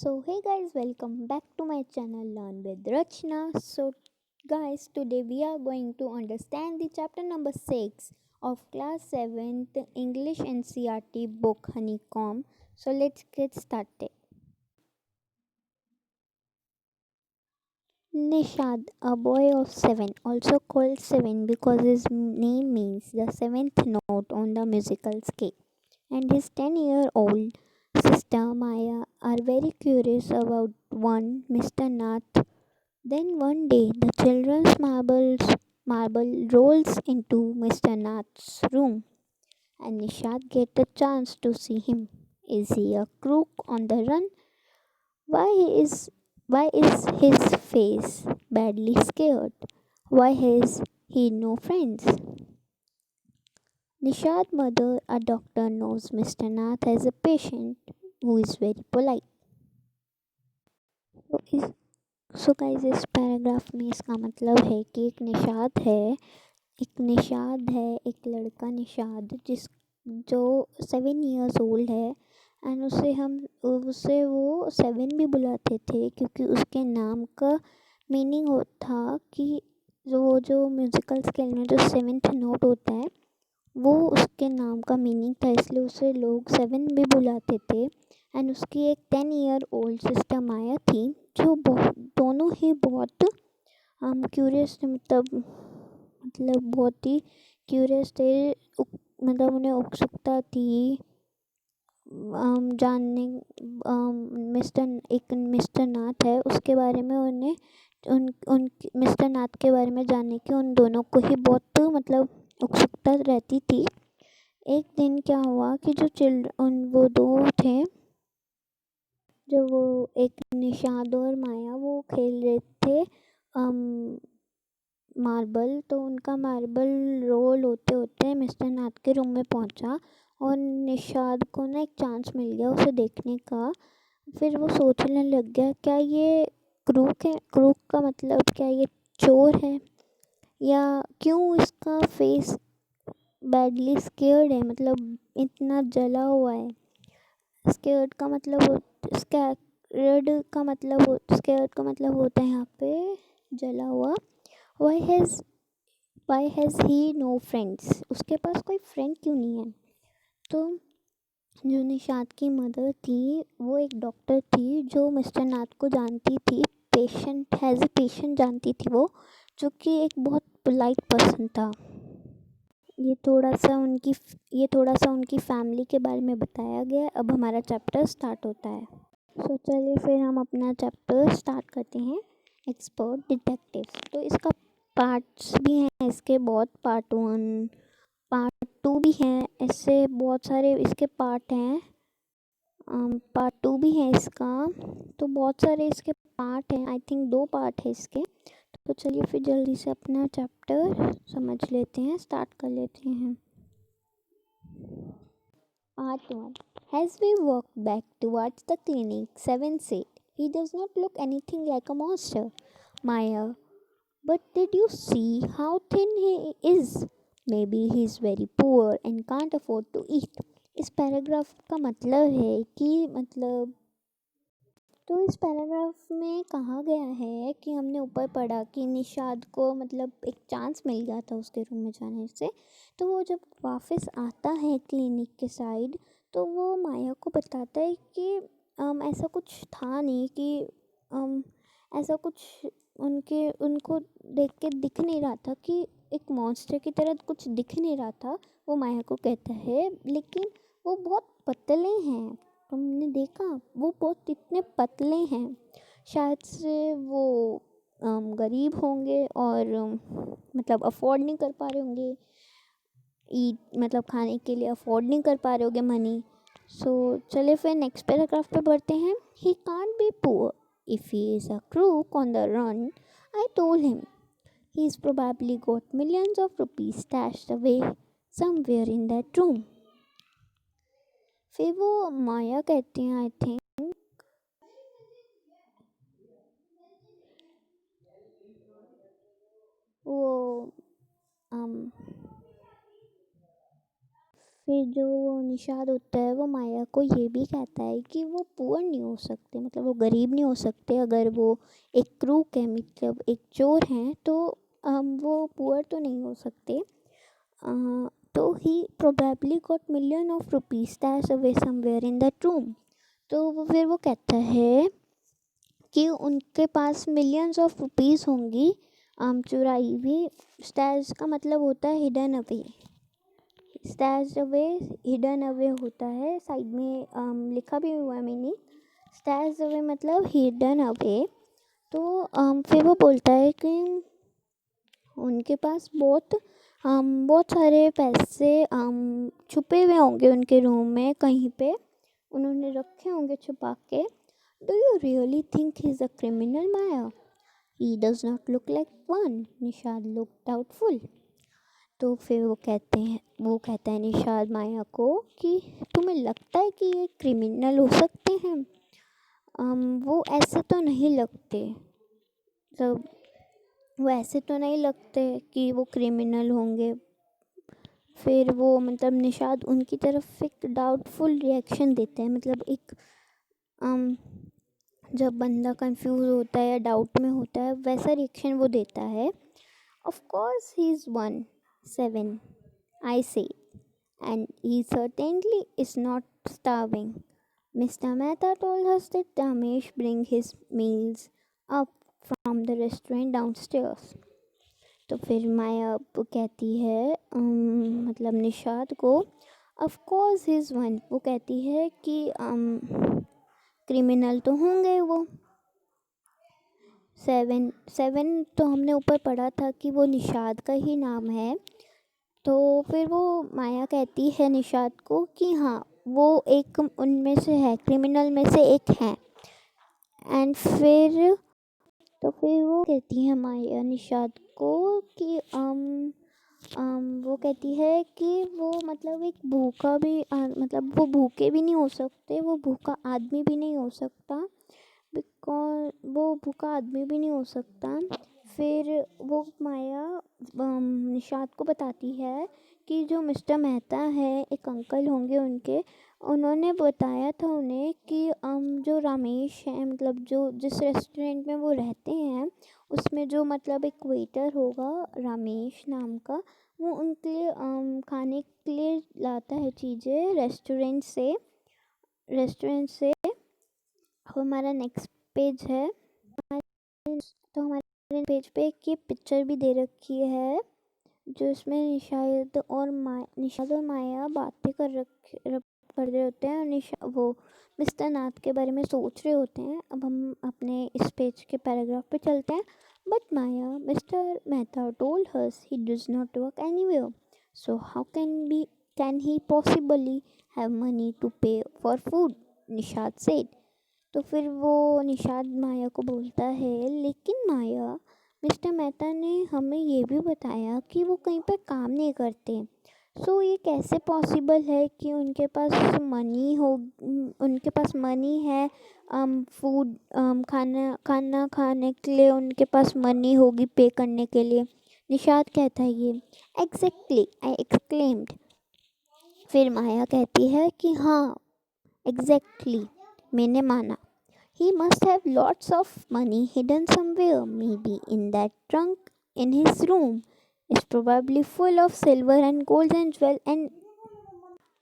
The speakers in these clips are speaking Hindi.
So hey guys, welcome back to my channel Learn with Rachna. So guys, today we are going to understand the chapter number 6 of class 7th English NCERT book Honeycomb. So let's get started. Nishad, a boy of 7, also called 7 because his name means the seventh note on the musical scale, and his 10-year-old sister Maya are very curious about one Mr. Nath. Then one day the children's marble rolls into Mr. Nath's room and Nishad get a chance to see him. Is he a crook on the run? Why is his face badly scared? Why has he no friends? Nishad's mother, a doctor, knows Mr. Nath as a patient who is very polite. So, guys, इस पैराग्राफ में इसका मतलब है कि एक निषाद है एक लड़का निषाद जिस जो 7 years old है एंड उसे वो 7 भी बुलाते थे क्योंकि उसके नाम का मीनिंग था कि जो म्यूज़िकल स्केल में जो सेवेंथ नोट होता है वो उसके नाम का मीनिंग था, इसलिए उसे लोग 7 भी बुलाते थे। एंड उसकी एक 10-year-old सिस्टर माया थी जो दोनों ही बहुत क्यूरियस थे, मतलब बहुत ही क्यूरियस थे। मतलब उन्हें उत्सुकता थी जानने। मिस्टर नाथ है उसके बारे में, उन्हें उन मिस्टर नाथ के बारे में जानने की उन दोनों को ही बहुत मतलब उत्सुकता रहती थी। एक दिन क्या हुआ कि जो चिल्ड्रन वो दो थे, जो वो एक निषाद और माया वो खेल रहे थे मार्बल। तो उनका मार्बल रोल होते होते मिस्टर नाथ के रूम में पहुंचा और निषाद को ना एक चांस मिल गया उसे देखने का। फिर वो सोचने लग गया, क्या ये क्रूक है? क्रूक का मतलब क्या ये चोर है, या क्यों इसका फेस बैडली स्केर्ड है, मतलब इतना जला हुआ है। स्केर्ड का मतलब स्केर्ड का मतलब होता है यहाँ पे जला हुआ। Why has he no friends, उसके पास कोई फ्रेंड क्यों नहीं है? तो जो निषाद की मदर थी वो एक डॉक्टर थी जो मिस्टर नाथ को जानती थी, पेशेंट जानती थी वो, जो कि एक बहुत पोलाइट पर्सन था। ये थोड़ा सा उनकी फैमिली के बारे में बताया गया है। अब हमारा चैप्टर स्टार्ट होता है। तो चलिए फिर हम अपना चैप्टर स्टार्ट करते हैं, एक्सपर्ट डिटेक्टिव। तो इसका पार्ट्स भी हैं, इसके बहुत पार्ट 1 पार्ट 2 भी हैं, ऐसे बहुत सारे इसके पार्ट हैं। पार्ट 2 भी है इसका, तो बहुत सारे इसके पार्ट हैं। आई थिंक 2 पार्ट है इसके। तो चलिए फिर जल्दी से अपना चैप्टर समझ लेते हैं, स्टार्ट कर लेते हैं। Part 1. As we walked back towards the clinic, Seven said, "He does not look anything like a monster, Maya. But did you see how thin he is? Maybe he is very poor and can't afford to eat." इस पैराग्राफ का मतलब है कि तो इस पैराग्राफ में कहा गया है कि हमने ऊपर पढ़ा कि निषाद को मतलब एक चांस मिल गया था उसके रूम में जाने से। तो वो जब वापस आता है क्लिनिक के साइड, तो वो माया को बताता है कि ऐसा कुछ था नहीं, कि ऐसा कुछ उनको देख के दिख नहीं रहा था, कि एक मॉन्स्टर की तरह कुछ दिख नहीं रहा था। वो माया को कहता है, लेकिन वो बहुत पतले हैं, तुमने देखा वो बहुत इतने पतले हैं। शायद से वो गरीब होंगे और मतलब अफोर्ड नहीं कर पा रहे होंगे, मतलब खाने के लिए अफोर्ड नहीं कर पा रहे होंगे मनी। सो चलिए फिर नेक्स्ट पैराग्राफ पे बढ़ते हैं। He can't be poor if he is a crook on the run, I told him. He is probably got millions of rupees stashed away somewhere in that room. फिर वो माया कहती हैं, आई थिंक वो फिर जो निषाद होता है वो माया को ये भी कहता है कि वो पुअर नहीं हो सकते, मतलब वो गरीब नहीं हो सकते। अगर वो एक क्रूक है, मतलब एक चोर हैं, तो वो पुअर तो नहीं हो सकते। तो he probably got million of rupees stashed away somewhere in that room. तो फिर वो कहता है कि उनके पास मिलियंस ऑफ रुपीस होंगी चुराई हुई। स्टैश का मतलब होता है hidden away. Stash away hidden away होता है, साइड में लिखा भी हुआ है मैंने। स्टैश अवे मतलब हिडन अवे। तो फिर वो बोलता है कि उनके पास बहुत सारे पैसे छुपे हुए होंगे उनके रूम में कहीं पे, उन्होंने रखे होंगे छुपा के। Do you really think he is a criminal Maya? He does not look like one. Nishad look doubtful. तो फिर वो कहता है निषाद माया को कि तुम्हें लगता है कि ये क्रिमिनल हो सकते हैं? वो ऐसे तो नहीं लगते, सब वो ऐसे तो नहीं लगते कि वो क्रिमिनल होंगे। फिर वो मतलब निषाद उनकी तरफ एक डाउटफुल रिएक्शन देते हैं, मतलब एक जब बंदा कंफ्यूज होता है या डाउट में होता है वैसा रिएक्शन वो देता है। Of course he is 1-7 I say, and he certainly is not starving. Mr. Mehta told us that Ramesh bring his meals up from the restaurant downstairs. तो फिर माया कहती है मतलब निषाद को, ऑफ कोर्स ही इज़ 1। वो कहती है कि क्रिमिनल तो होंगे वो। 7 तो हमने ऊपर पढ़ा था कि वो निषाद का ही नाम है। तो फिर वो माया कहती है निषाद को कि हाँ वो एक उनमें से है, क्रिमिनल में से एक है। एंड फिर वो कहती है माया निषाद को कि वो कहती है कि वो मतलब एक भूखा भी मतलब वो भूखे भी नहीं हो सकते, वो भूखा आदमी भी नहीं हो सकता, बिकॉज वो भूखा आदमी भी नहीं हो सकता। फिर वो माया निषाद को बताती है कि जो मिस्टर मेहता है, एक अंकल होंगे उनके, उन्होंने बताया था उन्हें कि जो रमेश है, मतलब जो जिस रेस्टोरेंट में वो रहते हैं उसमें जो मतलब एक वेटर होगा रमेश नाम का, वो उनके लिए खाने के लिए लाता है चीज़ें रेस्टोरेंट से। हमारा नेक्स्ट पेज है। तो हमारे पेज पे एक ये पिक्चर भी दे रखी है जो इसमें निषाद और माया बातें कर रहे होते हैं, और वो मिस्टर नाथ के बारे में सोच रहे होते हैं। अब हम अपने इस पेज के पैराग्राफ पे चलते हैं। But Maya, mister Mehta told hers he does not work anywhere, so how can he possibly have money to pay for food, Nishad said. तो फिर वो निषाद माया को बोलता है, लेकिन माया, मिस्टर मेहता ने हमें ये भी बताया कि वो कहीं पर काम नहीं करते, सो ये कैसे पॉसिबल है कि उनके पास मनी है फूड खाना खाने के लिए, उनके पास मनी होगी पे करने के लिए। निषाद कहता है ये एग्जैक्टली आई एक्सक्लेम्ड। फिर माया कहती है कि हाँ एग्जैक्टली, मैंने माना। He must have lots of money hidden somewhere, maybe in that trunk in his room. It's probably full of silver and gold and jewel and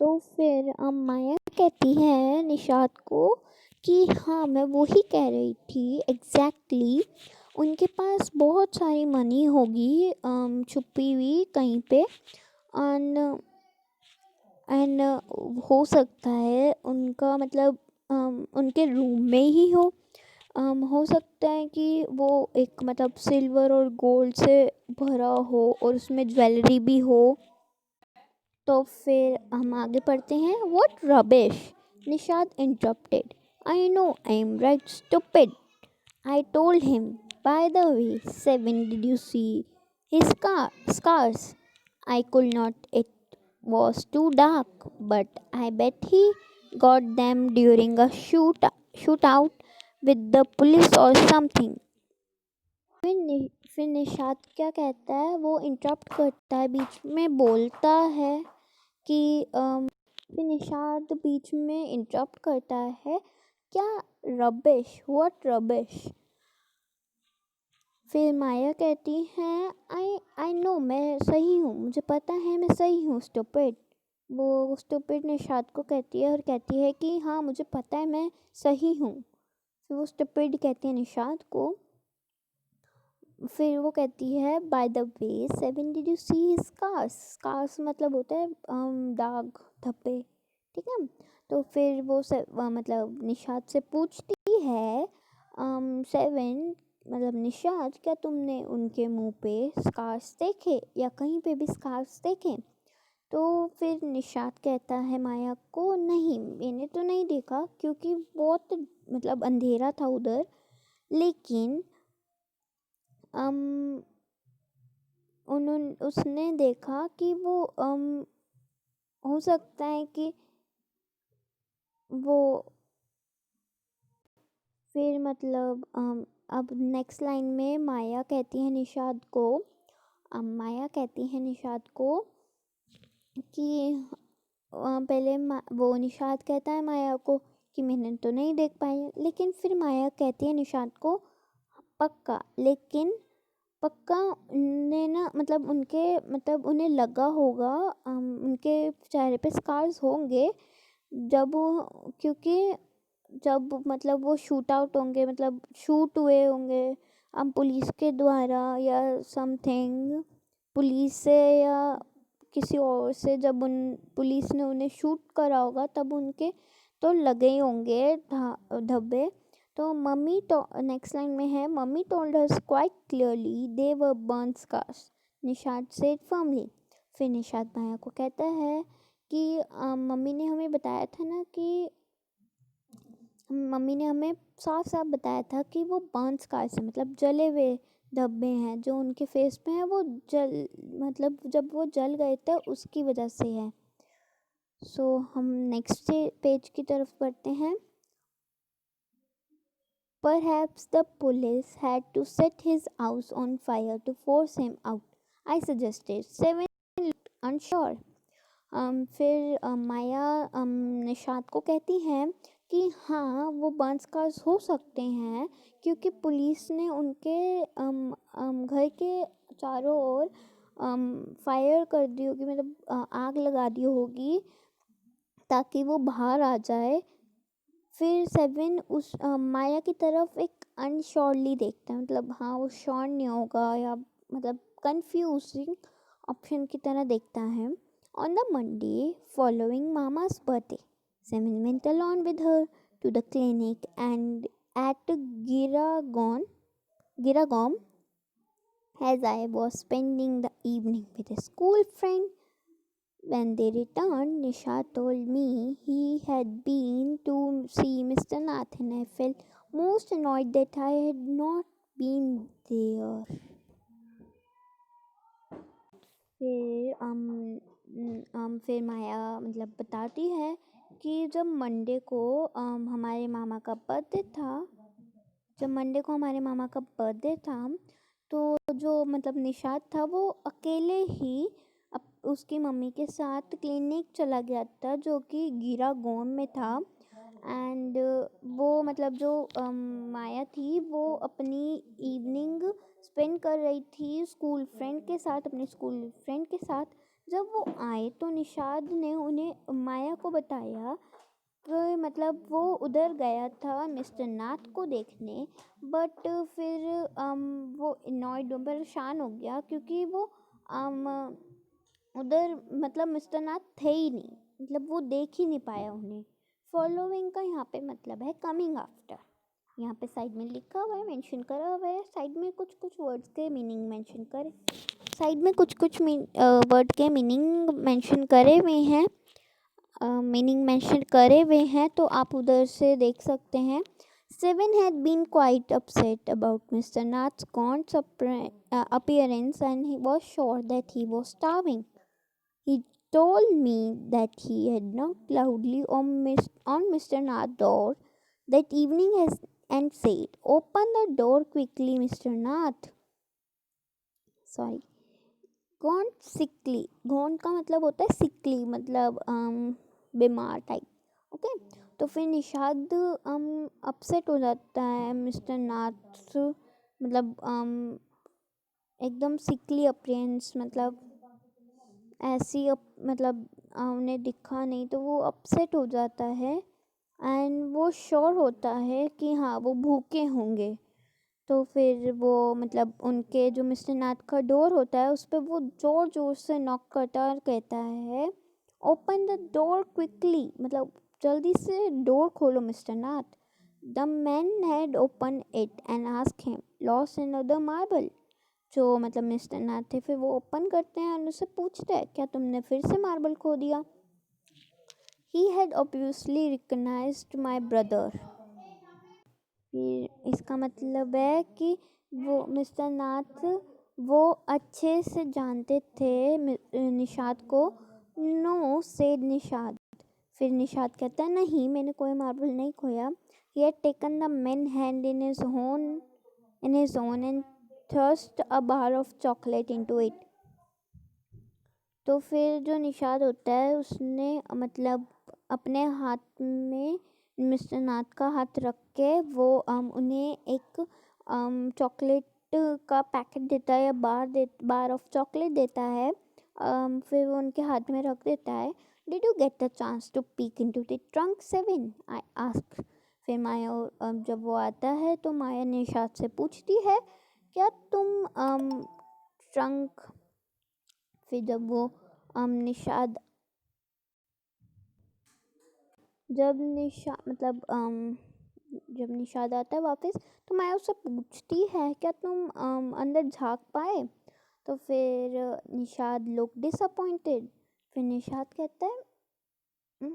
तो फिर माया कहती है निषाद को कि हाँ मैं वो ही कह रही थी एग्जैक्टली, उनके पास बहुत सारी मनी होगी छुपी हुई कहीं पे। एंड हो सकता है उनका मतलब उनके रूम में ही हो सकता है कि वो एक मतलब सिल्वर और गोल्ड से भरा हो और उसमें ज्वेलरी भी हो। तो फिर हम आगे पढ़ते हैं। What rubbish, Nishad interrupted. I know I am right stupid, I told him. Bye the way, 7, did you see his scars? I could not, it was too dark, but I bet he got them during a shootout with the police or something. फिर निषाद क्या कहता है, वो इंटरप्ट करता है, बीच में बोलता है कि फिर निषाद बीच में इंटरप्ट करता है, क्या रबिश, व्हाट रबिश। फिर माया कहती है आई नो, मैं सही हूँ, मुझे पता है मैं सही हूँ स्टूपिड। वो स्टूपिड निषाद को कहती है और कहती है कि हाँ मुझे पता है मैं सही हूँ। फिर वो स्टूपिड कहती है निषाद को। फिर वो कहती है by the way seven did you see his scars. Scars मतलब होता है दाग, धब्बे, ठीक है। तो फिर वो मतलब निषाद से पूछती है सेवन मतलब निषाद, क्या तुमने उनके मुंह पे स्कार्स देखे या कहीं पे भी स्कार्स देखे। तो फिर निषाद कहता है माया को, नहीं मैंने तो नहीं देखा क्योंकि बहुत मतलब अंधेरा था उधर, लेकिन उसने देखा कि वो हो सकता है कि वो फिर मतलब अब नेक्स्ट लाइन में माया कहती है निषाद को, माया कहती है निषाद को कि पहले वो निषाद कहता है माया को कि मैंने तो नहीं देख पाई, लेकिन फिर माया कहती है निषाद को पक्का, लेकिन पक्का ने ना मतलब उनके मतलब उन्हें लगा होगा, उनके चेहरे पे स्कार्स होंगे जब क्योंकि जब मतलब वो शूट आउट होंगे, मतलब शूट हुए होंगे पुलिस के द्वारा या समथिंग, पुलिस से या किसी और से, जब उन पुलिस ने उन्हें शूट करा होगा तब उनके तो लगे ही होंगे धब्बे। तो मम्मी तो नेक्स्ट लाइन में है, mummy told us quite clearly they were burn scars, Nishad said firmly. फिर निषाद माया को कहता है कि मम्मी ने हमें बताया था ना कि मम्मी ने हमें साफ साफ बताया था कि वो बर्न स्कार्स है, मतलब जले हुए धब्बे हैं जो उनके फेस पे हैं, वो जल मतलब जब वो जल गए थे उसकी वजह से है। सो हम नेक्स्ट पेज की तरफ बढ़ते हैं। Perhaps the police had to set his house on fire to force him out, I suggested. Seven looked unsure. फिर माया निषाद को कहती है कि हाँ वो बर्न स्कार्स हो सकते हैं क्योंकि पुलिस ने उनके घर के चारों ओर फायर कर दी होगी, मतलब आग लगा दी होगी ताकि वो बाहर आ जाए। फिर सेवन उस माया की तरफ एक अनश्योरली देखता है, मतलब हाँ वो श्योर नहीं होगा या मतलब कंफ्यूजिंग ऑप्शन की तरह देखता है। ऑन द मंडे फॉलोइंग मामा's birthday, Seven went along with her to the clinic and at Giragom as I was spending the evening with a school friend. When they returned, Nisha told me he had been to see Mr. Nath, and I felt most annoyed that I had not been there. फिर माया मतलब बताती है कि जब मंडे को हमारे मामा का बर्थडे था, तो जो मतलब निषाद था वो अकेले ही उसकी मम्मी के साथ क्लिनिक चला गया था जो कि गिरागोम में था। एंड वो मतलब जो माया थी वो अपनी इवनिंग स्पेंड कर रही थी अपने स्कूल फ्रेंड के साथ। जब वो आए तो निषाद ने उन्हें माया को बताया कि मतलब वो उधर गया था मिस्टर नाथ को देखने, बट फिर वो अनॉयड परेशान हो गया क्योंकि वो उधर मतलब मिस्टर नाथ थे ही नहीं, मतलब वो देख ही नहीं पाया उन्हें। फॉलोइंग का यहाँ पे मतलब है कमिंग आफ्टर। यहाँ पे साइड में लिखा हुआ है, मेंशन करा हुआ है, साइड में कुछ कुछ वर्ड्स के मीनिंग मेंशन करे, साइड में कुछ कुछ वर्ड के मीनिंग मेंशन करे हुए हैं, तो आप उधर से देख सकते हैं। Seven had been quite upset about Mr. Nath's gaunt appearance and he was sure that he was starving. He told me that he had knocked loudly on Mr. Nath's door that evening and said, "Open the door quickly, Mr. Nath." Sorry. Gone quickly, gone का मतलब होता है सिकली, मतलब बीमार टाइप। ओके, तो फिर निषाद अपसेट हो जाता है। मिस्टर नाथ मतलब एकदम सिकली अपीयरेंस, मतलब ऐसी मतलब उन्हें दिखा नहीं, तो वो अपसेट हो जाता है एंड वो श्योर होता है कि हाँ वो भूखे होंगे। तो फिर वो मतलब उनके जो मिस्टर नाथ का डोर होता है उस पर वो ज़ोर ज़ोर से नॉक करता है और कहता है ओपन द डोर क्विकली, मतलब जल्दी से डोर खोलो mister Nath. The man had open it and ask him loss another marble. जो मतलब मिस्टर नाथ थे फिर वो ओपन करते हैं और उससे पूछते हैं क्या तुमने फिर से मार्बल खो दिया। He had obviously recognised my brother. फिर इसका मतलब है कि वो मिस्टर नाथ वो अच्छे से जानते थे निषाद को। No said Nishad. फिर निषाद कहता है नहीं मैंने कोई मार्बल नहीं खोया। He had taken the main hand in his own and thrust a bar of chocolate into it. तो फिर जो निषाद होता है उसने मतलब अपने हाथ में मिस्टर नाथ का हाथ रख के वो उन्हें एक चॉकलेट का पैकेट देता है या बार ऑफ चॉकलेट देता है। फिर वो उनके हाथ में रख देता है। Did you get the chance to peek into the trunk 7 I ask. फिर माया जब वो आता है तो माया निषाद से पूछती है क्या तुम ट्रंक। फिर जब वो निषाद जब निषाद आता है वापस तो माया उससे पूछती है क्या तुम अंदर झाँक पाए। तो फिर निषाद लुक डिसअपॉइंटेड। फिर निषाद कहता है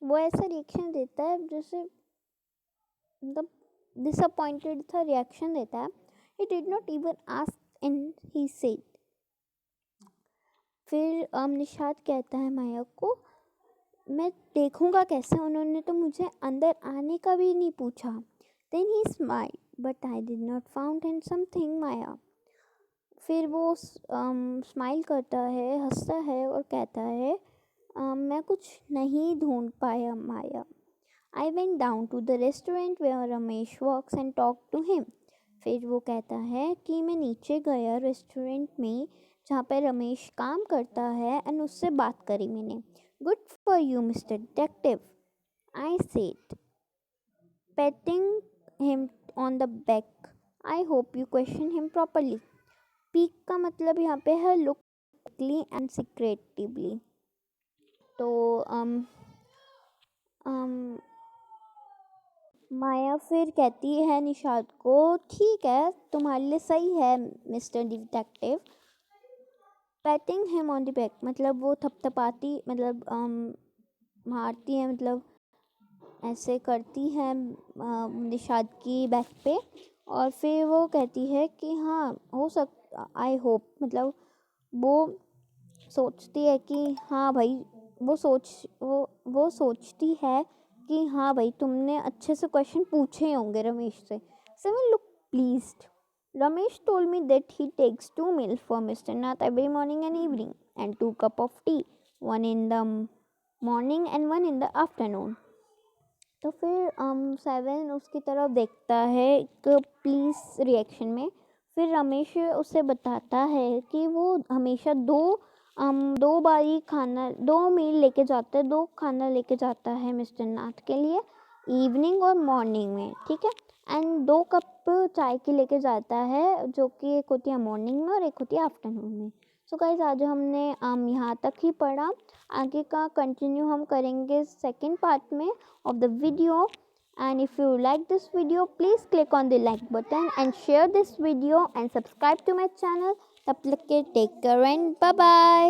वो ऐसा रिएक्शन देता है जैसे मतलब डिसअपॉइंटेड था रिएक्शन देता है। He did not even ask and he said. फिर निषाद कहता है माया को मैं देखूंगा कैसे, उन्होंने तो मुझे अंदर आने का भी नहीं पूछा। Then he smile but I did not found something Maya. फिर वो स्माइल करता है हंसता है और कहता है मैं कुछ नहीं ढूंढ पाया Maya. I went down to the restaurant where Ramesh works and talk to him. फिर वो कहता है कि मैं नीचे गया रेस्टोरेंट में जहाँ पे रमेश काम करता है एंड उससे बात करी मैंने। Good for you mister detective I said painting him on the back. I hope you question him properly. Peak का मतलब यहाँ पे है लुक क्विकली एंड सीक्रेटिवली। तो माया फिर कहती है निषाद को ठीक है तुम्हारे लिए सही है mister detective. Patting him on the back मतलब वो थपथपाती मतलब मारती है मतलब ऐसे करती है निषाद की बैक पे। और फिर वो कहती है कि हाँ हो सकता आई होप मतलब वो सोचती है कि हाँ भाई वो सोचती है कि हाँ भाई तुमने अच्छे से क्वेश्चन पूछे होंगे रमेश से। Seven look pleased. Ramesh told me that he takes 2 meals for Mr. Nath every morning and evening and 2 cups of tea, one in the morning and one in the afternoon. तो फिर 7 उसकी तरफ देखता है एक प्लीज रिएक्शन में। फिर रमेश उसे बताता है कि वो हमेशा दो बारी खाना 2 मील लेके जाता है 2 खाना लेके जाता है मिस्टर नाथ के लिए इवनिंग और मॉर्निंग में, ठीक है। एंड 2 कप चाय की लेके जाता है जो कि एक होती है मॉर्निंग में और एक होती है आफ्टरनून में। सो गाइस आज हमने यहाँ तक ही पढ़ा। आगे का कंटिन्यू हम करेंगे सेकेंड पार्ट में of the video. And if you like this video please click on the like button and share this video and subscribe to my channel. तब तक के take care and bye bye.